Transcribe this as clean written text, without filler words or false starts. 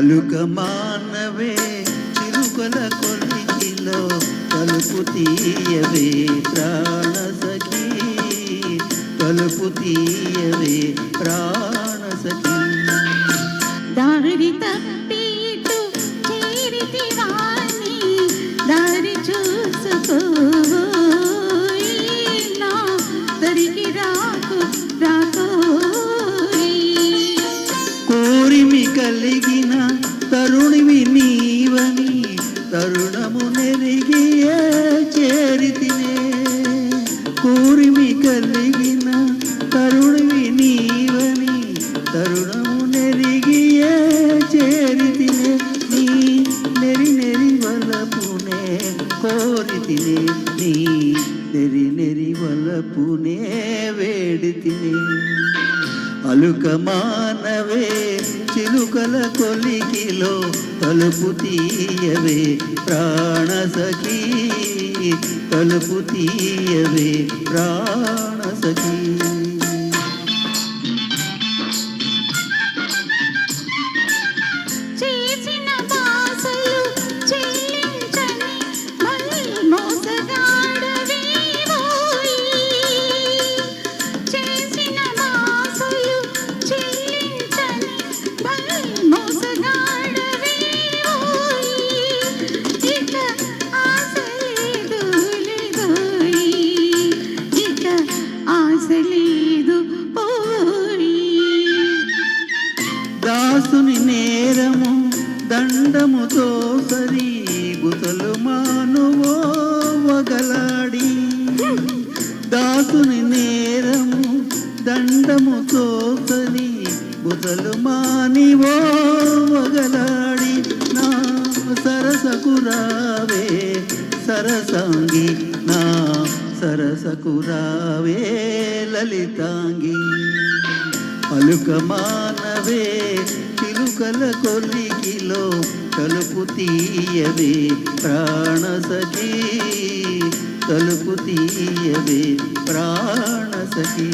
అలుక మానవే చిరుకల కొలికిలో తలుపు తీయవే ప్రాణ సఖీ, తలుపు తీయవే ప్రాణ సఖీ. దారి తప్పి ఇటు చేరితి వాణి దారి చూసుకోవోయ్, నా దరికి రాకు రాకోయ్. కోరిమి కలిగిన తరుణివి నీవని తరుణము నెరిగియే చేరితినే. కోరిమి కలిగిన తరుణివి నీవని తరుణము నెరిగియే చేరితినే. నీ నెరి నెరి వలపునే కోరితినే, నీ నెరి నెరి వలపునే వేడితినే. అలుక మానవే చిలుకల కొలికిలో తలుపు తీయవే ప్రాణ సఖీ, తలుపు తీయవే ప్రాణ సఖీ. చేసిన బాసలు చెల్లించని మళ్ళీ మోసగాడవేవోయ్, చేసిన బాసలు చెల్లించని మళ్ళీ మోసగాడవేవోయ్. ఇక ఆశ లేదు లేదోయ్, ఇక ఆశ లేదు పోయ్. దాసుని నేరము దండముతో సరి గుతలు మానువో వగలాడి. దాసుని నేరము దండముతో సరి గుతలు మానివో వగలాడి. నా సరసకురావే సరసాంగి, నా సరసకురావే లలితాంగి. అలుక మానవే చిలుకల కొలికిలో తలుపు తీయవే ప్రాణ సఖీ, తలుపు తీయవే ప్రాణ సఖీ.